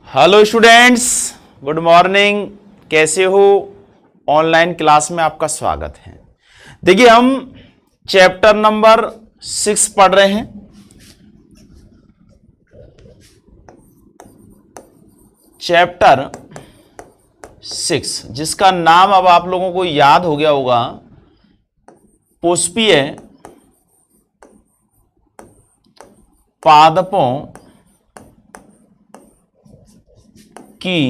Hello students, good morning. कैसे हो? Online class में आपका स्वागत है। देखिए, हम चैप्टर नंबर 6 पढ़ रहे हैं। चैप्टर 6 जिसका नाम अब आप लोगों को याद हो गया होगा, पुष्पीय पादपों की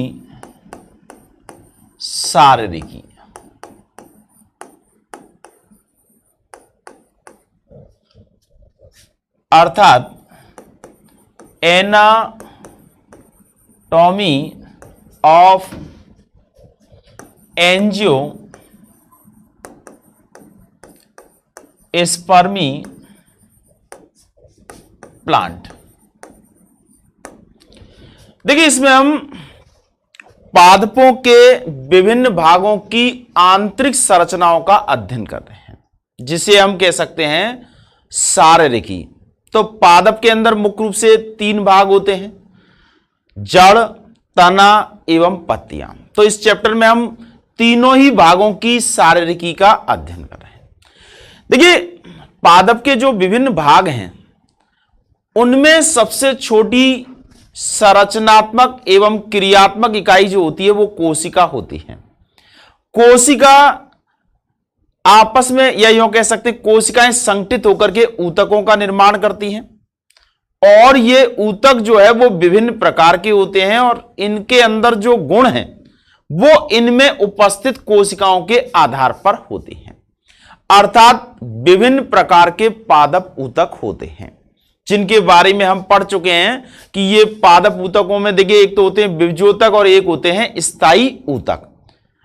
शारीरिकी। अर्थात एनाटॉमी ऑफ एंजियोस्पर्मी प्लांट। देखिए, इसमें हम पादपों के विभिन्न भागों की आंतरिक संरचनाओं का अध्ययन कर रहे हैं, जिसे हम कह सकते हैं शारीरिकी। तो पादप के अंदर मुख्य रूप से 3 भाग होते हैं, जड़, तना एवं पत्तियां। तो इस चैप्टर में हम तीनों ही भागों की शारीरिकी का अध्ययन कर रहे हैं। देखिए, पादप के जो विभिन्न भाग हैं उनमें सबसे छोटी संरचनात्मक एवं क्रियात्मक इकाई जो होती है वो कोशिका होती है। कोशिका आपस में, या यूं कह सकते हैं, कोशिकाएं संगठित होकर के ऊतकों का निर्माण करती हैं, और ये ऊतक जो है वो विभिन्न प्रकार के होते हैं, और इनके अंदर जो गुण हैं वो इनमें उपस्थित कोशिकाओं के आधार पर होते हैं। अर्थात विभिन्न प्रकार के पादप ऊतक होते हैं, जिनके बारे में हम पढ़ चुके हैं कि ये पादप ऊतकों में देखिए, एक तो होते हैं विभज्योतक और एक होते हैं स्थायी ऊतक।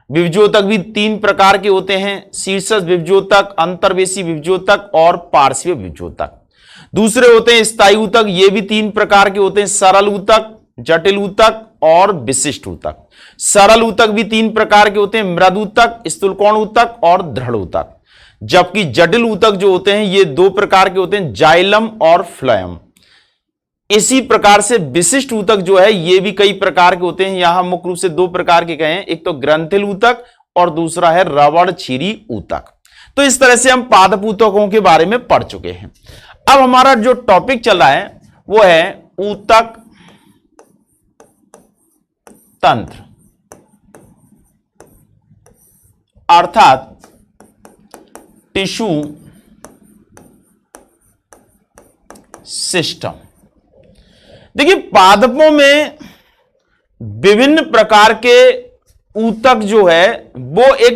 विभज्योतक भी 3 प्रकार के होते हैं, शीर्षस्थ विभज्योतक, अंतर्वेशी विभज्योतक और पार्श्वीय विभज्योतक। दूसरे होते हैं स्थायी ऊतक, ये भी 3 प्रकार के होते हैं, सरल ऊतक, जटिल ऊतक और विशिष्ट ऊतक। सरल ऊतक भी 3 प्रकार के होते हैं, मृद ऊतक, स्थूलकोण ऊतक और दृढ़ ऊतक। जबकि जटिल ऊतक जो होते हैं ये 2 प्रकार के होते हैं, जाइलम और फ्लोएम। इसी प्रकार से विशिष्ट ऊतक जो है ये भी कई प्रकार के होते हैं। यहां मुख्य रूप से 2 प्रकार के कहें, एक तो ग्रंथिल ऊतक और दूसरा है रबड़ छीरी ऊतक। तो इस तरह से हम पादप ऊतकों के बारे में पढ़ चुके हैं। अब हमारा जो टॉपिक चल रहा है वो है ऊतक तंत्र, अर्थात टिश्यू सिस्टम। देखिए, पादपों में विभिन्न प्रकार के ऊतक जो है वो एक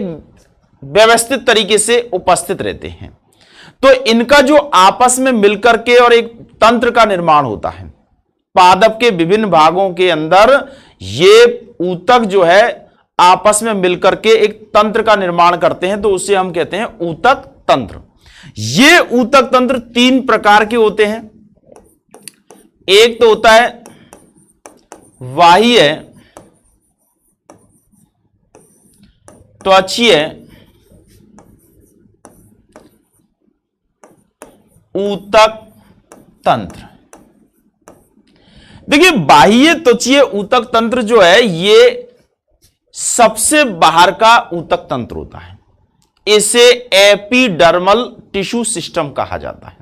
व्यवस्थित तरीके से उपस्थित रहते हैं। तो इनका जो आपस में मिलकर के और एक तंत्र का निर्माण होता है। पादप के विभिन्न भागों के अंदर ये ऊतक जो है आपस में मिलकर के एक तंत्र का निर्माण करते हैं, तो उसे हम कहते हैं ऊतक तंत्र। ये ऊतक तंत्र 3 प्रकार के होते हैं। एक तो होता है बाह्य त्वचीय ऊतक तंत्र। देखिए, बाह्य त्वचीय ऊतक तंत्र जो है ये सबसे बाहर का ऊतक तंत्र होता है। इसे एपिडर्मल टिश्यू सिस्टम कहा जाता है।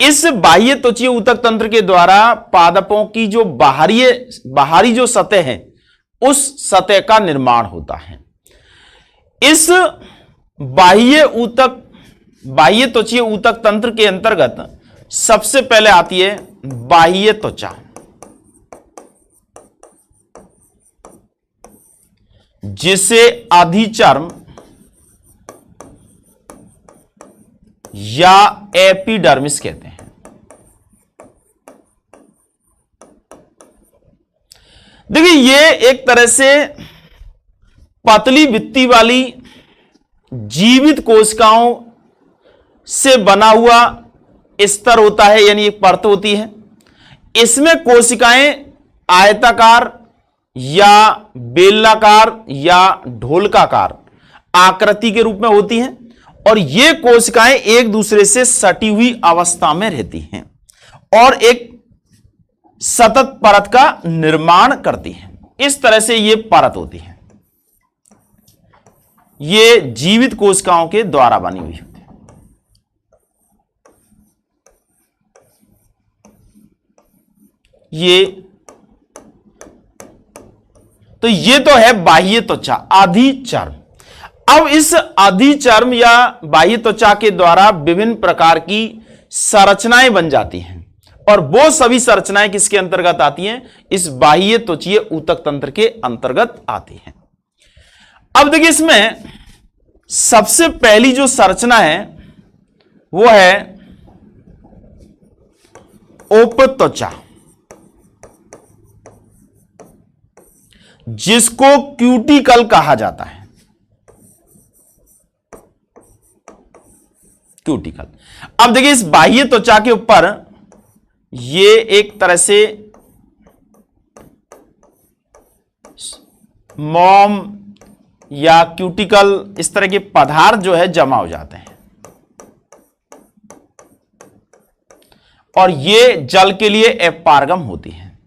इस बाह्य त्वचीय ऊतक तंत्र के द्वारा पादपों की जो बाहरी जो सतह है उस सतह का निर्माण होता है। इस बाह्य त्वचीय ऊतक तंत्र के अंतर्गत सबसे पहले आती है बाह्य त्वचा, जिसे अधिचर्म या एपिडर्मिस कहते हैं। देखिए, ये एक तरह से पतली भित्ति वाली जीवित कोशिकाओं से बना हुआ स्तर होता है, यानी एक परत होती है। इसमें कोशिकाएं आयताकार या बेलनाकार या ढोलकाकार आकृति के रूप में होती हैं, और ये कोशिकाएं एक दूसरे से सटी हुई अवस्था में रहती हैं और एक सतत परत का निर्माण करती हैं। इस तरह से ये परत होती है, ये जीवित कोशिकाओं के द्वारा बनी हुई होती है। ये तो है बाह्य त्वचा, अधिचर्म। अब इस अधिचर्म या बाह्य त्वचा के द्वारा विभिन्न प्रकार की संरचनाएं बन जाती हैं, और वो सभी संरचनाएं किसके अंतर्गत आती हैं? इस बाह्य त्वचीय ऊतक तंत्र के अंतर्गत आती हैं। अब देखिए, इसमें सबसे पहली जो संरचना है वो है उपत्वचा, जिसको क्यूटिकल कहा जाता है। क्यूटिकल। अब देखिए, इस बाह्य त्वचा के ऊपर ये एक तरह से मोम या क्यूटिकल, इस तरह के पदार्थ जो है जमा हो जाते हैं, और ये जल के लिए अपारगम होती है।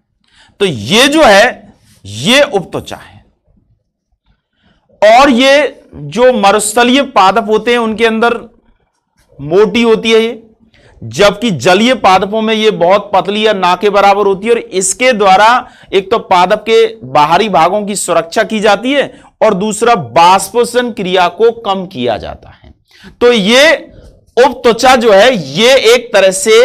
तो ये जो है ये उपत्वचा है। और ये जो मरुस्थलीय पादप होते हैं उनके अंदर मोटी होती है ये, जबकि जलीय पादपों में ये बहुत पतली या ना के बराबर होती है, और इसके द्वारा एक तो पादप के बाहरी भागों की सुरक्षा की जाती है, और दूसरा बाष्पोषण क्रिया को कम किया जाता है। तो ये उपत्वचा जो है ये एक तरह से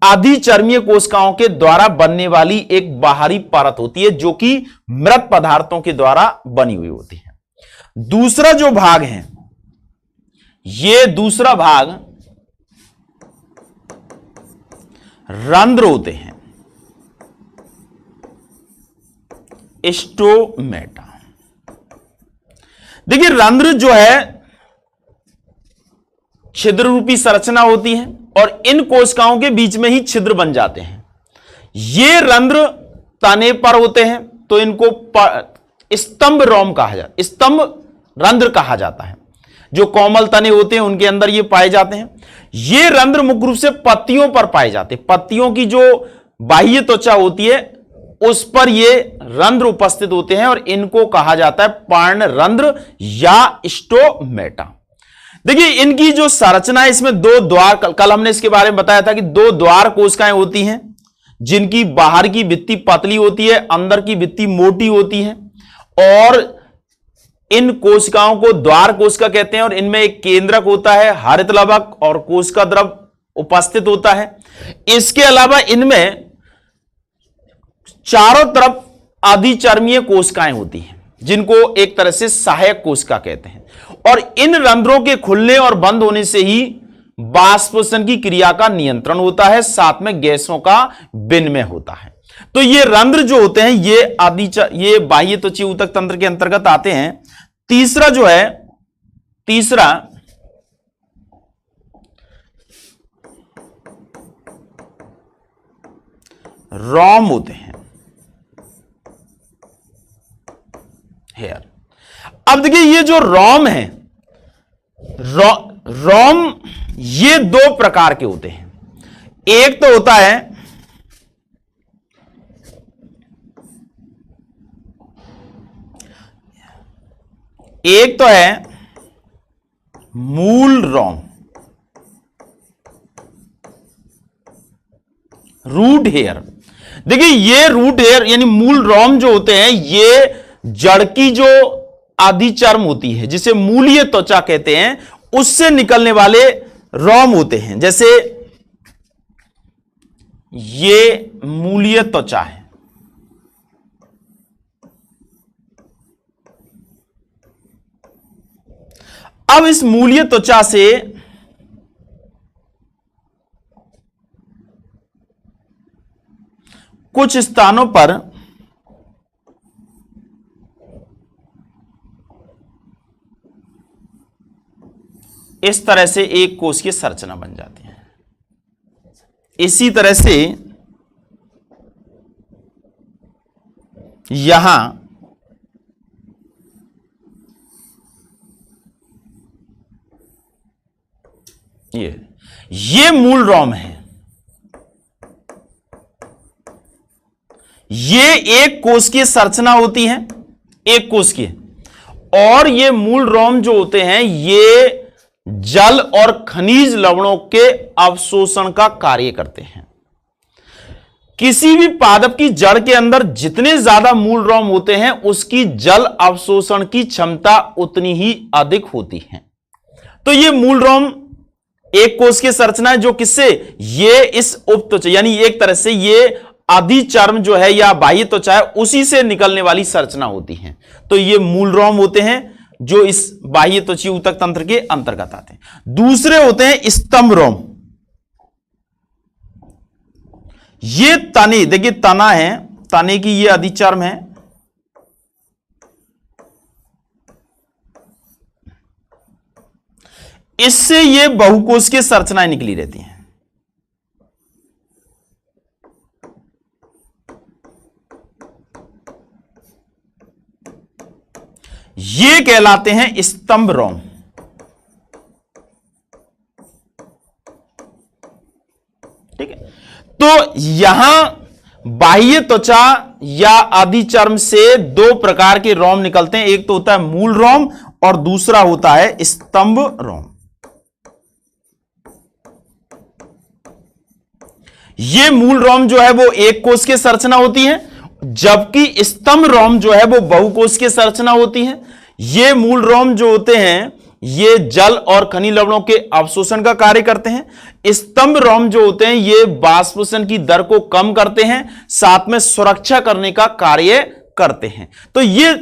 अधिचर्मीय कोशिकाओं के द्वारा बनने वाली एक बाहरी परत होती है, जो कि मृत पदार्थों के द्वारा बनी हुई होती है। दूसरा जो भाग है, ये दूसरा भाग रंध्र होते हैं, स्टोमेटा। देखिए, रंध्र जो है छिद्र रूपी संरचना होती है, और इन कोशिकाओं के बीच में ही छिद्र बन जाते हैं। ये रंध्र तने पर होते हैं, तो इनको स्तंभ रोम कहा जाता है, स्तंभ रंध्र कहा जाता है। जो कोमल तने होते हैं उनके अंदर ये पाए जाते हैं। ये रंध्र मुख्य रूप से पत्तियों पर पाए जाते हैं। पत्तियों की जो बाह्य त्वचा होती है उस पर ये रंध्र उपस्थित होते हैं, और इनको कहा जाता है पर्ण रंध्र या स्टोमेटा। देखिए, इनकी जो संरचना है, इसमें दो द्वार, कल हमने इसके बारे में बताया था कि दो द्वार कोशिकाएं होती हैं, जिनकी बाहर की भित्ति पतली होती है, अंदर की भित्ति मोटी होती है, और इन कोशिकाओं को द्वार कोशिका कहते हैं। और इनमें एक केंद्रक होता है, हरित लवक और कोशिका द्रव उपस्थित होता है। इसके अलावा इनमें चारों तरफ अधिचर्मीय कोशिकाएं होती हैं, जिनको एक तरह से सहायक कोशिका कहते हैं। और इन रंध्रों के खुलने और बंद होने से ही बाष्पोषण की क्रिया का नियंत्रण होता है, साथ में गैसों का विनिमय होता है। तो ये रंध्र जो होते हैं ये बाह्य त्वचीय ऊतक तंत्र के अंतर्गत आते हैं। तीसरा जो है, तीसरा रोम होते हैं, हेयर। अब देखिए, ये जो रोम है, रोम ये दो प्रकार के होते हैं। एक तो होता है मूल रोम, रूट हेयर। देखिए, ये रूट हेयर यानी मूल रोम जो होते हैं, ये जड़ की जो अधिचर्म होती है, जिसे मूलीय त्वचा कहते हैं, उससे निकलने वाले रोम होते हैं। जैसे ये मूलीय त्वचा है, अब इस मूलीय त्वचा से कुछ स्थानों पर इस तरह से एक कोशिकीय संरचना बन जाती है। इसी तरह से यहां ये मूल रोम है। ये एक कोशिकीय संरचना होती है, एक कोशिकीय, और ये मूल रोम जो होते हैं ये जल और खनिज लवणों के अवशोषण का कार्य करते हैं। किसी भी पादप की जड़ के अंदर जितने ज्यादा मूल रोम होते हैं उसकी जल अवशोषण की क्षमता उतनी ही अधिक होती है। तो ये मूल रोम एक कोश की संरचना है जो किससे, ये इस उपत्वचा यानी एक तरह से ये अधिचर्म जो है या बाह्य त्वचा है उसी से निकलने वाली संरचना होती है। तो ये मूल रोम होते हैं जो इस बाह्य त्वचीय ऊतक तंत्र के अंतर्गत आते हैं। दूसरे होते हैं स्तंभ रोम। ये तने, देखिए तना है, तने की ये अधिचर्म है, इससे ये बहुकोश की संरचनाएं निकली रहती हैं। ये कहलाते हैं स्तंभ रोम। ठीक है, तो यहां बाह्य त्वचा या अधिचर्म से दो प्रकार के रोम निकलते हैं, एक तो होता है मूल रोम और दूसरा होता है स्तंभ रोम। ये मूल रोम जो है वो एक कोश की संरचना होती है, जबकि स्तंभ रोम जो है वो बहुकोश की संरचना होती है। ये मूल रोम जो होते हैं ये जल और खनिज लवणों के अवशोषण का कार्य करते हैं। स्तंभ रोम जो होते हैं ये वाष्पोषण की दर को कम करते हैं, साथ में सुरक्षा करने का कार्य करते हैं। तो ये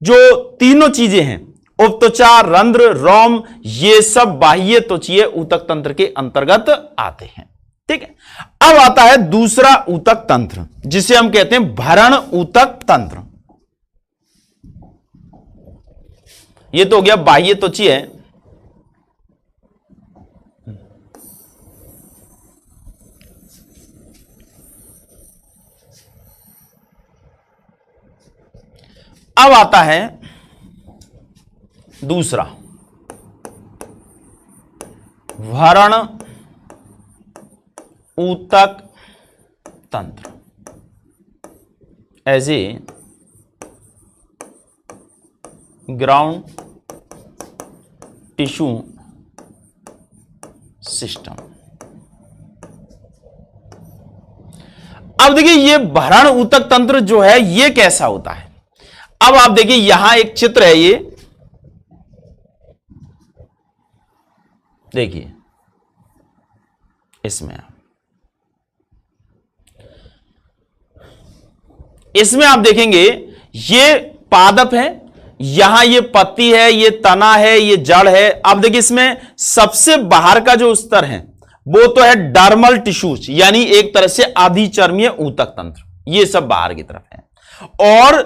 जो तीनों चीजें हैं, उपत्वचा, रंध्र, रोम, ये सब बाह्य त्वचीय ऊतक तंत्र के अंतर्गत आते हैं। ठीक है, अब आता है दूसरा ऊतक तंत्र जिसे हम कहते हैं भरण ऊतक तंत्र। ये तो हो गया बाह्य त्वचीय है। अब आता है दूसरा भरण ऊतक तंत्र। As a ground tissue system. अब देखिए ये भरण ऊतक तंत्र जो है ये कैसा होता है। अब आप देखिए यहां एक चित्र है, ये देखिए इसमें आप देखेंगे ये पादप है, यहां ये पत्ती है, ये तना है, ये जड़ है। अब देखिए इसमें सबसे बाहर का जो स्तर है वो तो है डर्मल टिश्यूज, यानी एक तरह से अधिचर्मीय ऊतक तंत्र, ये सब बाहर की तरफ है। और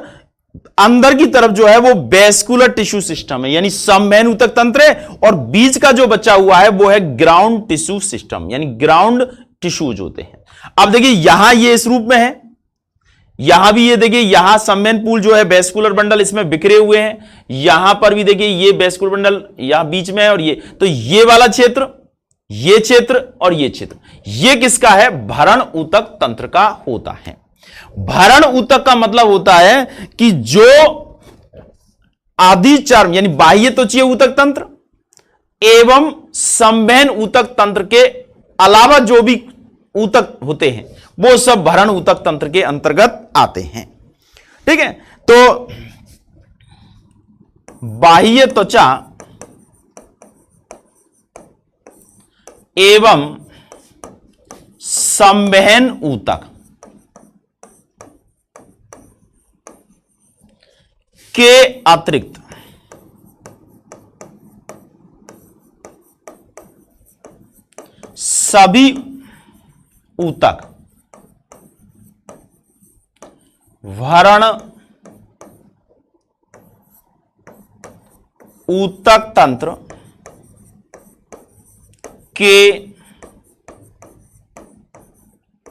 अंदर की तरफ जो है वो वेस्कुलर टिश्यू सिस्टम है, यानी समवैन ऊतक तंत्र है। और बीच का जो बचा हुआ है वो है ग्राउंड टिश्यू सिस्टम, यानी ग्राउंड टिश्यूज होते हैं। अब देखिए यहां ये इस रूप में है, यहां भी ये देखिए यहां समवेन पूल जो है वेस्कुलर बंडल इसमें बिखरे हुए हैं, यहां पर भी देखिए ये वेस्कुलर बंडल यहां बीच में है। और ये तो ये वाला क्षेत्र, ये क्षेत्र और ये क्षेत्र, ये किसका है, भरण ऊतक तंत्र का होता है। भरण ऊतक का मतलब होता है कि जो अधिचर्म यानी बाह्य त्वचीय ऊतक तंत्र एवं समवैन ऊतक तंत्र के अलावा जो भी ऊतक होते हैं वो सब भरण ऊतक तंत्र के अंतर्गत आते हैं। ठीक है, तो बाह्य त्वचा एवं समवैन ऊतक के अतिरिक्त सभी ऊतक भरण ऊतक तंत्र के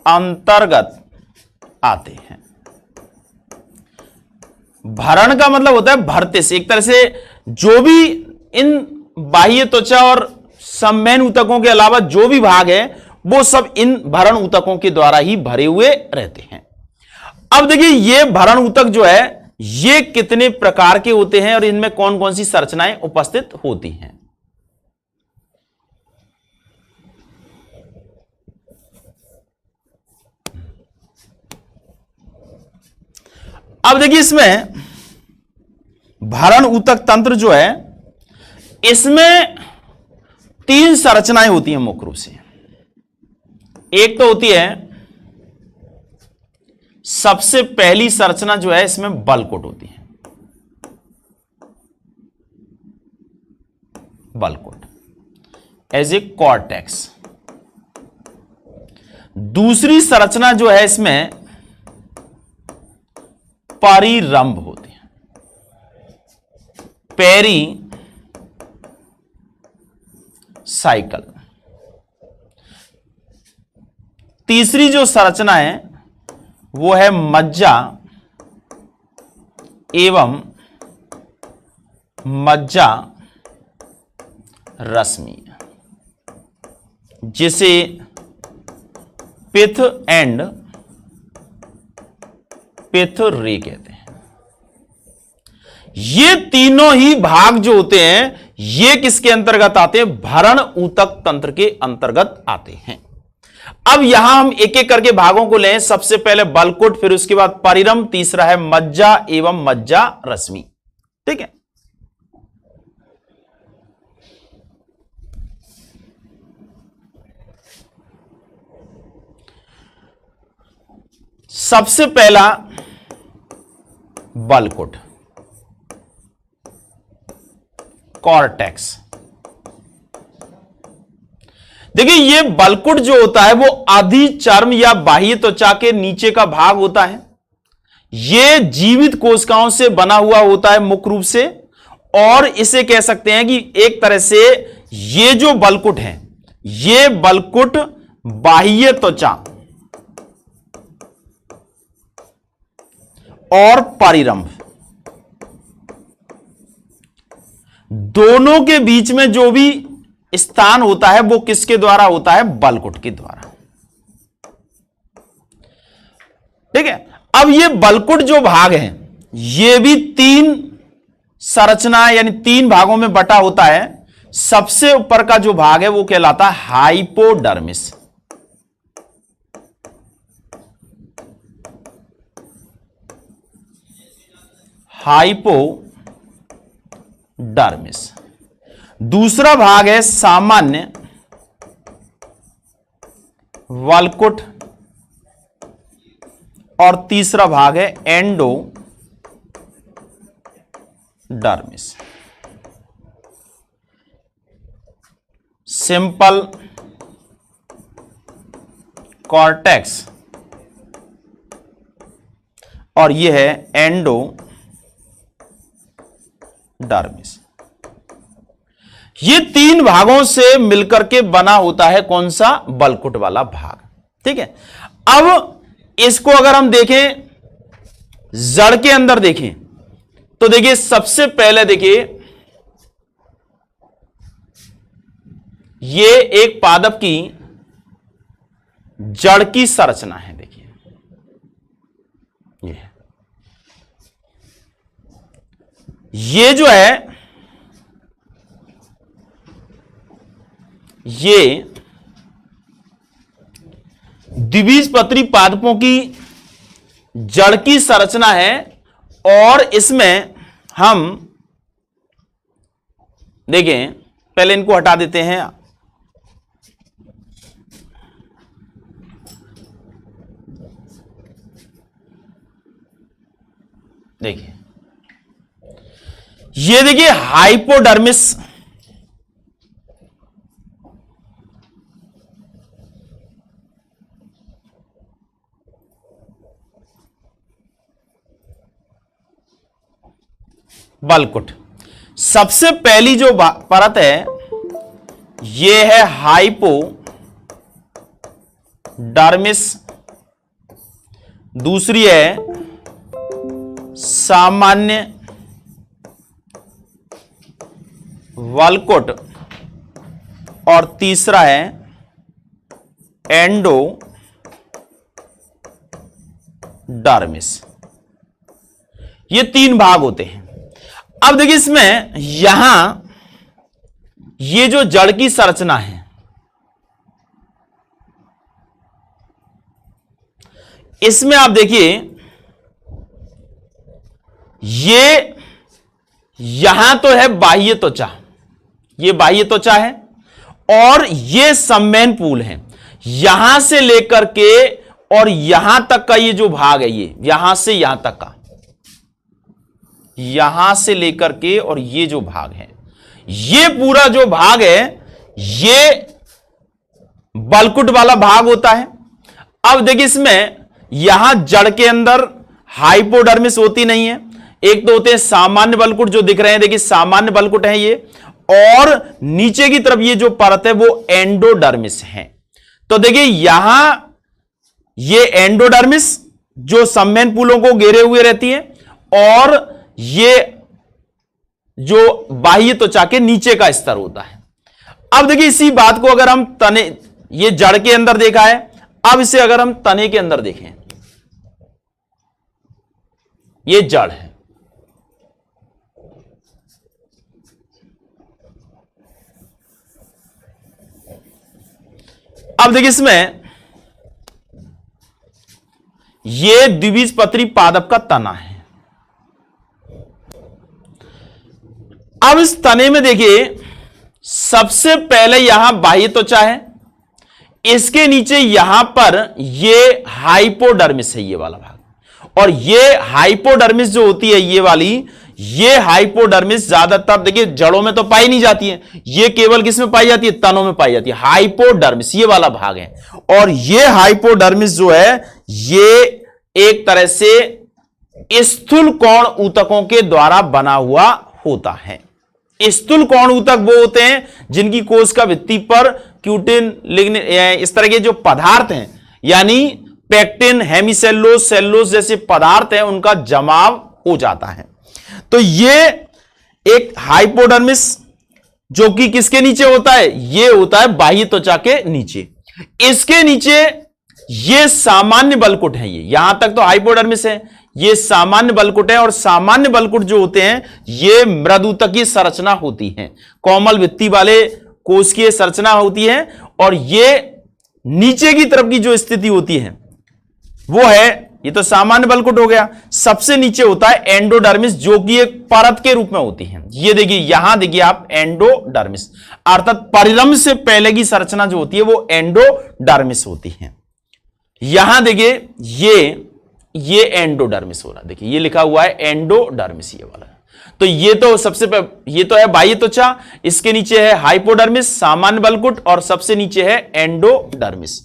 अंतर्गत आते हैं। भरण का मतलब होता है भरते से, एक तरह से जो भी इन बाह्य त्वचा और समवैन ऊतकों के अलावा जो भी भाग है वो सब इन भरण ऊतकों के द्वारा ही भरे हुए रहते हैं। अब देखिए ये भरण ऊतक जो है ये कितने प्रकार के होते हैं और इनमें कौन कौन सी संरचनाएं उपस्थित होती हैं। अब देखिए इसमें भरण ऊतक तंत्र जो है इसमें 3 संरचनाएं होती हैं मुख्य रूप से। एक तो होती है सबसे पहली संरचना जो है इसमें बलकुट होती है, बलकुट एज ए कॉर्टेक्स। दूसरी संरचना जो है इसमें परिरंभ होती है, पेरी साइकिल। तीसरी जो संरचना है वो है मज्जा एवं मज्जा रश्मि, जिसे पिथ एंड पिथ रे कहते हैं। ये तीनों ही भाग जो होते हैं ये किसके अंतर्गत आते हैं? भरण ऊतक तंत्र के अंतर्गत आते हैं। अब यहां हम एक एक करके भागों को लें। सबसे पहले बलकुट, फिर उसके बाद परिरंभ, तीसरा है मज्जा एवं मज्जा रश्मि। ठीक है, सबसे पहला बलकुट, कॉर्टेक्स। देखिए ये बलकुट जो होता है वो अधिचर्म या बाह्य त्वचा के नीचे का भाग होता है। ये जीवित कोशिकाओं से बना हुआ होता है मुख्य रूप से, और इसे कह सकते हैं कि एक तरह से ये जो बलकुट है ये बलकुट बाह्य त्वचा और परिरंभ दोनों के बीच में जो भी स्थान होता है वो किसके द्वारा होता है? बलकुट के द्वारा। ठीक है, अब ये बलकुट जो भाग है ये भी 3 संरचना यानी 3 भागों में बटा होता है। सबसे ऊपर का जो भाग है वो कहलाता है हाइपोडर्मिस। हाइपोडर्मिस। दूसरा भाग है सामान्य वलकुट, और तीसरा भाग है एंडोडर्मिस। सिंपल कॉर्टेक्स और यह है एंडोडर्मिस। ये 3 भागों से मिलकर के बना होता है कौन सा? बलकुट वाला भाग। ठीक है, अब इसको अगर हम देखें जड़ के अंदर देखें तो देखिए सबसे पहले देखिए ये एक पादप की जड़ की संरचना है। देखिए ये जो है ये द्विबीजपत्री पादपों की जड़ की संरचना है, और इसमें हम देखें, पहले इनको हटा देते हैं। देखिए ये देखिए हाइपोडर्मिस, बलकुट। सबसे पहली जो परत है यह है हाइपोडर्मिस, दूसरी है सामान्य वलकुट, और तीसरा है एंडोडर्मिस। ये 3 भाग होते हैं। अब देखिए इसमें यहां ये जो जड़ की संरचना है, इसमें आप देखिए ये यहां तो है बाह्य त्वचा, ये बाह्य त्वचा है, और ये सम्मेनपूल है। यहां से लेकर के और यहां तक का ये जो भाग है, ये यहां से यहां तक का, यहां से लेकर के और ये जो भाग है, ये पूरा जो भाग है ये बलकुट वाला भाग होता है। अब देखिए इसमें यहां जड़ के अंदर हाइपोडर्मिस होती नहीं है। एक तो होते हैं सामान्य बलकुट जो दिख रहे हैं, देखिए सामान्य बलकुट है ये, और नीचे की तरफ ये जो परत है वो एंडोडर्मिस है। तो देखिए यहां ये एंडोडर्मिस जो सम्मेनपूलों को घेरे हुए रहती है, और ये जो बाह्य त्वचा के नीचे का स्तर होता है। अब देखिए इसी बात को अगर हम तने, ये जड़ के अंदर देखा है, अब इसे अगर हम तने के अंदर देखें, ये जड़ है, अब देखिए इसमें ये द्विबीजपत्री पादप का तना है। अब इस तने में देखिए सबसे पहले यहां बाह्य त्वचा है, इसके नीचे यहां पर ये हाइपोडर्मिस है, ये वाला भाग, और ये हाइपोडर्मिस जो होती है ये वाली, ये हाइपोडर्मिस ज्यादातर देखिए जड़ों में तो पाई नहीं जाती है, ये केवल किस में पाई जाती है, तनों में पाई जाती है। हाइपोडर्मिस ये वाला भाग है, और ये हाइपोडर्मिस जो है ये एक तरह से स्थूल कोण ऊतकों के द्वारा बना हुआ होता है। स्थूल कोण ऊतक वो होते हैं जिनकी कोशिका भित्ति पर क्यूटिन, लिग्निन, इस तरह के जो पदार्थ हैं, यानी पेक्टिन, हेमिसेल्लोज, सेल्लोज जैसे पदार्थ हैं, उनका जमाव हो जाता है। तो ये एक हाइपोडर्मिस जो कि किसके नीचे होता है, ये होता है बाह्य त्वचा के नीचे। इसके नीचे ये सामान्य बलकुट है, ये यहां तक तो हाइपोडर्मिस है, ये सामान्य बलकुट है, और सामान्य बलकुट जो होते हैं ये मृदुतकीय संरचना होती है, कोमल भित्ति वाले कोशिकीय संरचना होती है, और ये नीचे की तरफ की जो स्थिति होती है वो है, ये तो सामान्य बलकुट हो गया। सबसे नीचे होता है एंडोडर्मिस जो कि एक परत के रूप में होती है। ये देखिए यहां देखिए आप एंडोडर्मिस, अर्थात परिरंभ से पहले की संरचना जो होती है वो एंडोडर्मिस होती है। यहां देखिए ये एंडोडर्मिस हो रहा है, देखिए ये लिखा हुआ है एंडोडर्मिस, ये वाला। तो ये तो सबसे ये तो है बाह्य त्वचा, इसके नीचे है हाइपोडर्मिस, सामान्य बलकुट, और सबसे नीचे है एंडोडर्मिस।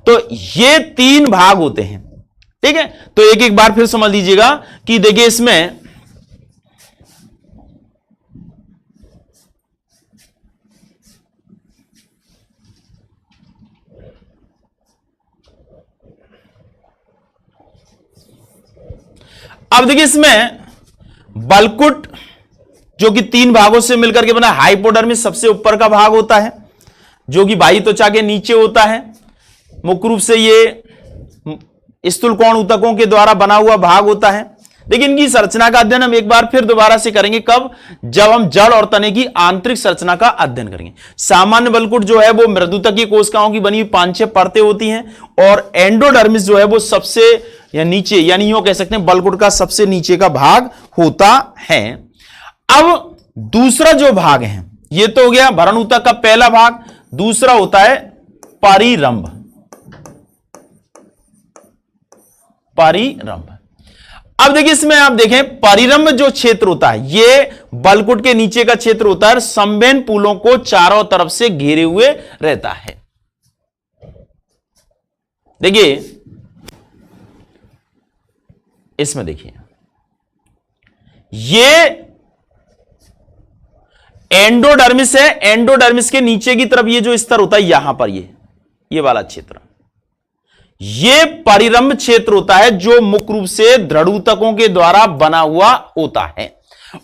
तो ये 3 भाग होते हैं, ठीक है। तो एक एक बार फिर समझ लीजिएगा कि देखिए इसमें अब देखिए इसमें बलकुट जो कि 3 भागों से मिलकर के बना, हाइपोडर्मिस सबसे ऊपर का भाग होता है जो कि बाह्य त्वचा के नीचे होता है, मुख्य रूप से ये स्थूल कोण ऊतकों के द्वारा बना हुआ भाग होता है। लेकिन इनकी संरचना का अध्ययन हम एक बार फिर दोबारा से करेंगे, कब, जब हम जड़ और तने की आंतरिक संरचना का अध्ययन करेंगे। सामान्य बलकुट जो है वो मृदुतकीय कोशिकाओं की बनी हुई 5-6 परतें होती हैं, और एंडोडर्मिस जो है वो सबसे या नीचे, यानी यूं कह सकते हैं बलकुट का सबसे नीचे का भाग होता है। अब दूसरा जो भाग है, ये तो हो गया भरण ऊतक का पहला भाग, दूसरा होता है परिरंभ। परिरंभ, अब देखिए इसमें आप देखें परिरंभ जो क्षेत्र होता है ये बलकुट के नीचे का क्षेत्र होता है, संवेदनपूलों को चारों तरफ से घेरे हुए रहता है। देखिए इसमें देखिए ये एंडोडर्मिस है, एंडोडर्मिस के नीचे की तरफ ये जो स्तर होता है यहां पर ये वाला क्षेत्र, ये परिरंभ क्षेत्र होता है जो मुख्य रूप से दृढ़ ऊतकों के द्वारा बना हुआ होता है,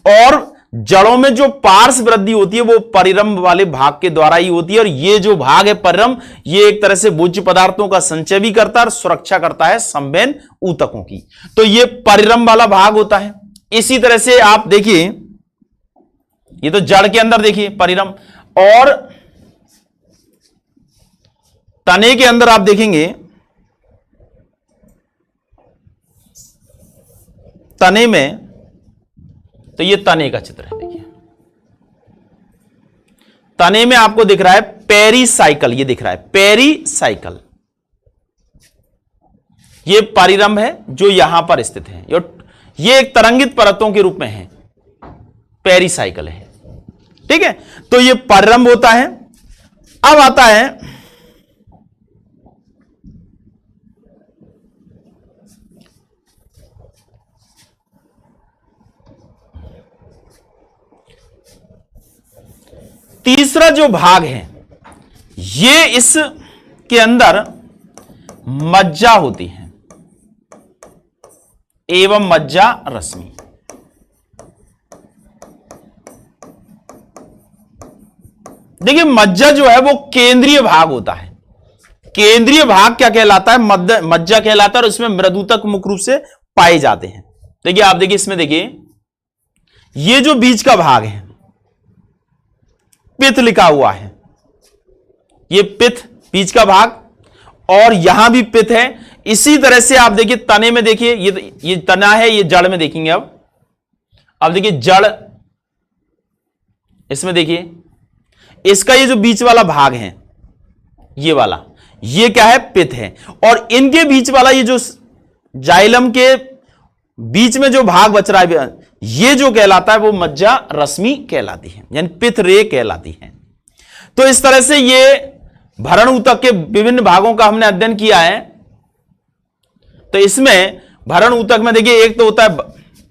और जड़ों में जो पार्श्व वृद्धि होती है वो परिरंभ वाले भाग के द्वारा ही होती है, और ये जो भाग है परिरंभ, ये एक तरह से भोज्य पदार्थों का संचय भी करता है और सुरक्षा करता है संवहन ऊतकों की। तो ये परिरंभ वाला भाग होता है। इसी तरह से आप देखिए, ये तो जड़ के अंदर देखिए परिरंभ, और तने के अंदर आप देखेंगे, तने में, तो ये तने का चित्र है। देखिए तने में आपको दिख रहा है पेरीसाइकल, ये दिख रहा है पेरीसाइकल, ये परिरंभ है जो यहां पर स्थित है, ये एक तरंगित परतों के रूप में है, पेरीसाइकल है। ठीक है, तो ये परिरंभ होता है। अब आता है तीसरा जो भाग है, ये इसके अंदर मज्जा होती है एवं मज्जा रश्मि। देखिए मज्जा जो है वो केंद्रीय भाग होता है। केंद्रीय भाग क्या कहलाता है? मज्जा कहलाता है, और इसमें मृदुतक मुख्य रूप से पाए जाते हैं। देखिए आप देखिए, इसमें देखिए ये जो बीच का भाग है, पित्त लिखा हुआ है, ये पित्त बीच का भाग, और यहां भी पित्त है। इसी तरह से आप देखिए तने में, देखिए ये तना है, ये जड़ में देखेंगे। अब देखिए जड़, इसमें देखिए इसका ये जो बीच वाला भाग है, ये वाला, ये क्या है? पित्त है। और इनके बीच वाला ये जो जाइलम के बीच में जो भाग बच रहा है, ये जो कहलाता है वो मज्जा रश्मि कहलाती है, यानी पित्त रे कहलाती है। तो इस तरह से ये भरण ऊतक के विभिन्न भागों का हमने अध्ययन किया है। तो इसमें भरण ऊतक में देखिए, एक तो होता है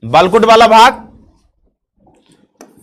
बलकुट वाला भाग,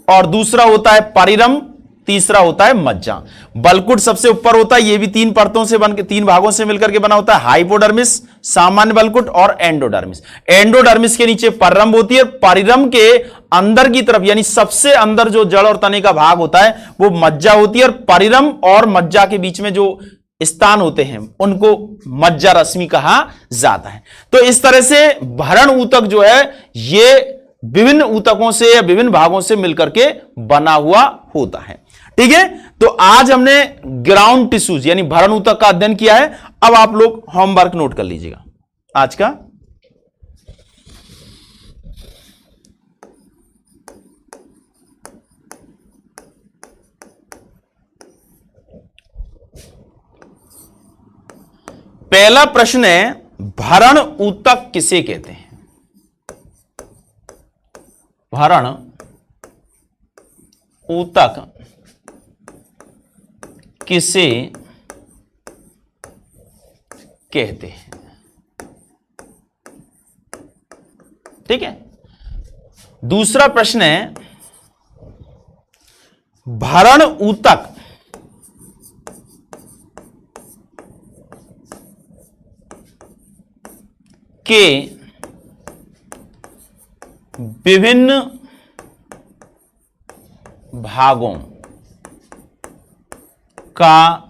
और दूसरा होता है परिरंभ, तीसरा होता है मज्जा। बलकुट सबसे ऊपर होता है, ये भी तीन परतों से बनकर, तीन भागों से मिलकर के बना होता है, हाइपोडर्मिस, सामान्य बलकुट और एंडोडर्मिस। एंडोडर्मिस के नीचे परिरंभ होती है, परिरंभ के अंदर की तरफ, यानी सबसे अंदर जो जड़ और तने का भाग होता है वो मज्जा होती है, और परिरंभ और मज्जा के बीच में जो स्थान होते हैं उनको मज्जा रश्मि कहा जाता है। तो इस तरह से भरण ऊतक जो है ये विभिन्न ऊतकों से या विभिन्न भागों से मिलकर के बना हुआ होता है। ठीक है, तो आज हमने ग्राउंड टिश्यूज यानी भरण ऊतक का अध्ययन किया है। अब आप लोग होमवर्क नोट कर लीजिएगा आज का। पहला प्रश्न है, भरण ऊतक किसे कहते हैं? भरण ऊतक किसे कहते हैं? ठीक है, दूसरा प्रश्न है, भरण ऊतक के विभिन्न भागों का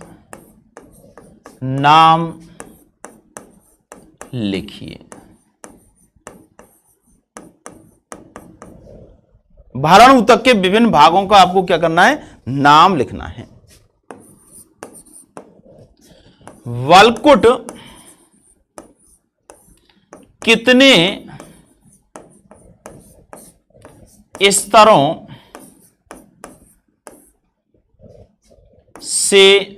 नाम लिखिए। भरण ऊतक के विभिन्न भागों का आपको क्या करना है? नाम लिखना है। वलकुट कितने स्तरों से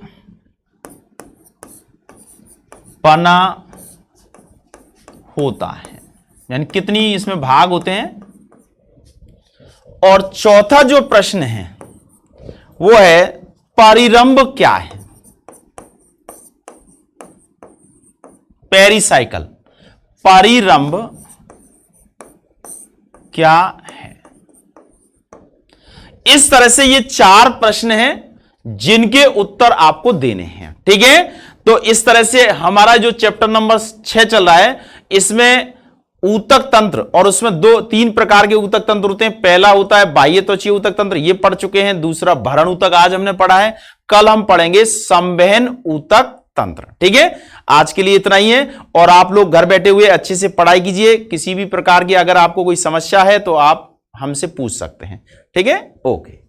बना होता है, यानी कितनी इसमें भाग होते हैं। और चौथा जो प्रश्न है वो है, परिरंभ क्या है? पेरीसाइकल, परिरंभ क्या है? इस तरह से ये चार प्रश्न हैं जिनके उत्तर आपको देने हैं। ठीक है, तो इस तरह से हमारा जो चैप्टर नंबर 6 चल रहा है, इसमें ऊतक तंत्र, और उसमें 2-3 प्रकार के ऊतक तंत्र होते हैं। पहला होता है बाह्य त्वचीय ऊतक तंत्र, ये पढ़ चुके हैं। दूसरा भरण ऊतक आज हमने पढ़ा है। कल हम पढ़ेंगे संवहन ऊतक तंत्र। ठीक है, आज के लिए इतना ही है। और आप लोग घर बैठे हुए अच्छे से पढ़ाई कीजिए। किसी भी प्रकार की अगर आपको कोई समस्या है तो आप हमसे पूछ सकते हैं। ठीक है, ओके।